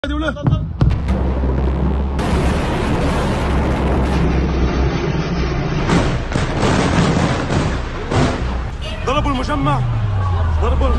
ضربوا المجمع ضربوا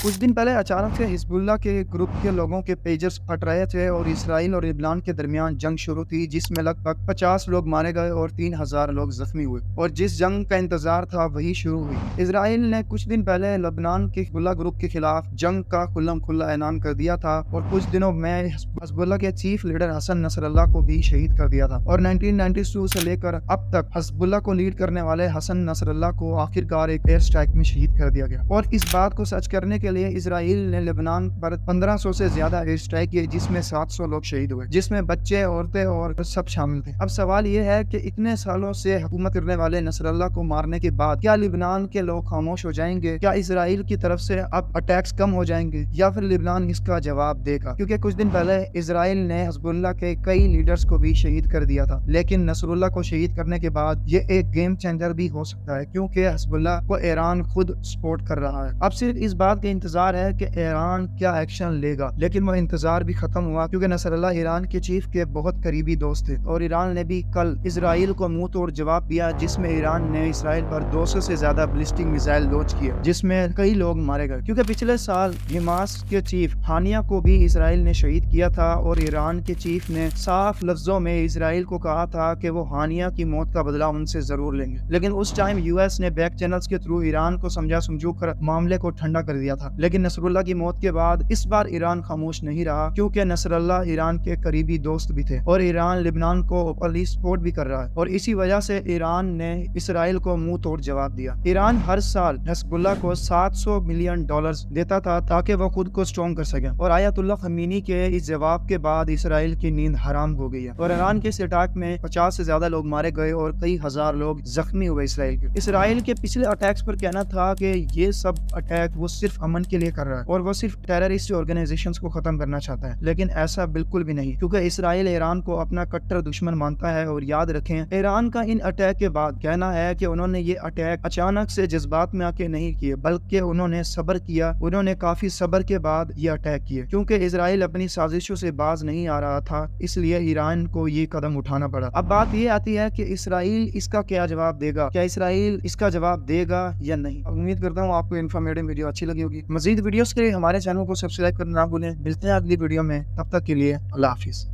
कुछ दिन पहले अचानक से हिजबुल्लाह के ग्रुप के लोगों के पेजर्स फट रहे थे और इसराइल और लेबनान के दरमियान जंग शुरू थी, जिसमें लगभग 50 लोग मारे गए और 3000 लोग जख्मी हुए। और जिस जंग का इंतजार था वही शुरू हुई। इसराइल ने कुछ दिन पहले लेबनान के हिजबुल्लाह ग्रुप के खिलाफ जंग का खुल्लम खुल्ला ऐलान कर दिया था और कुछ दिनों में हिजबुल्लाह के चीफ लीडर हसन नसरल्लाह को भी शहीद कर दिया था। और 1992 से लेकर अब तक हिजबुल्लाह को लीड करने वाले हसन नसरल्लाह को आखिरकार एक एयर स्ट्राइक में शहीद कर दिया गया। और इस बात को सच करने के लिए इसराइल ने लेबनान पर 1500 से ज्यादा एयर स्ट्राइक किए, जिसमें 700 लोग शहीद हुए, जिसमें बच्चे, औरतें और सब शामिल थे। अब सवाल ये है कि इतने सालों से हुकूमत करने वाले नसरल्लाह को मारने के बाद क्या लेबनान के लोग खामोश हो जाएंगे? क्या इसराइल की तरफ से अब अटैक्स कम हो जाएंगे या फिर लेबनान इसका जवाब देगा? क्योंकि कुछ दिन पहले इसराइल ने हिजबुल्लाह के कई लीडर्स को भी शहीद कर दिया था, लेकिन नसरुल्लाह को शहीद करने के बाद ये एक गेम चेंजर भी हो सकता है, क्योंकि हिजबुल्लाह को ईरान खुद सपोर्ट कर रहा है। अब सिर्फ इस बात का इंतजार है कि ईरान क्या एक्शन लेगा, लेकिन वो इंतजार भी खत्म हुआ, क्योंकि नसरल्लाह ईरान के चीफ के बहुत करीबी दोस्त थे। और ईरान ने भी कल इसराइल को मुंह तोड़ जवाब दिया, जिसमें ईरान ने इसराइल पर 200 से ज्यादा बैलिस्टिक मिसाइल लॉन्च किए, जिसमें कई लोग मारे गए। क्योंकि पिछले साल हमास के चीफ हानिया को भी इसराइल ने शहीद किया था और ईरान के चीफ ने साफ लफ्जों में इसराइल को कहा था कि वो हानिया की मौत का बदला उनसे जरूर लेंगे। लेकिन उस टाइम यूएस ने बैक चैनल्स के थ्रू ईरान को समझा समझू कर मामले को ठंडा कर दिया था। लेकिन नसरुल्लाह की मौत के बाद इस बार ईरान खामोश नहीं रहा, क्योंकि नसरल्लाह ईरान के करीबी दोस्त भी थे और ईरान लेबनान को ओपनली सपोर्ट भी कर रहा है। और इसी वजह से ईरान ने इसराइल को मुंह तोड़ जवाब दिया। ईरान हर साल हिजबुल्लाह को $700 मिलियन देता था ताकि वो खुद को स्ट्रॉन्ग कर सके। और आयतुल्लाह खमीनी के इस जवाब के बाद इसराइल की नींद हराम हो गई है और ईरान के इस अटैक में 50 से ज्यादा लोग मारे गए और कई हजार लोग जख्मी हुए। इसराइल के पिछले अटैक्स पर कहना था कि ये सब अटैक वो सिर्फ अमन के लिए कर रहा है और वो सिर्फ टेररिस्ट ऑर्गेनाइजेशंस को खत्म करना चाहता है, लेकिन ऐसा बिल्कुल भी नहीं, क्योंकि इसराइल ईरान को अपना कट्टर दुश्मन मानता है। और याद रखें, ईरान का इन अटैक के बाद कहना है कि उन्होंने ये अटैक अचानक से जज्बात में आके नहीं किए, बल्कि उन्होंने सब्र किया, उन्होंने काफी सब्र के बाद ये अटैक किए, क्योंकि इसराइल अपनी साजिशों से बाज नहीं आ रहा था, इसलिए ईरान को ये कदम उठाना पड़ा। अब बात ये आती है कि इसराइल इसका क्या जवाब देगा, क्या इसराइल इसका जवाब देगा या नहीं। उम्मीद करता हूँ आपको इन्फॉर्मेटिव वीडियो अच्छी लगी होगी। मजीद वीडियोस के लिए हमारे चैनल को सब्सक्राइब करना ना भूलें। मिलते हैं अगली वीडियो में, तब तक के लिए अल्लाह हाफिज।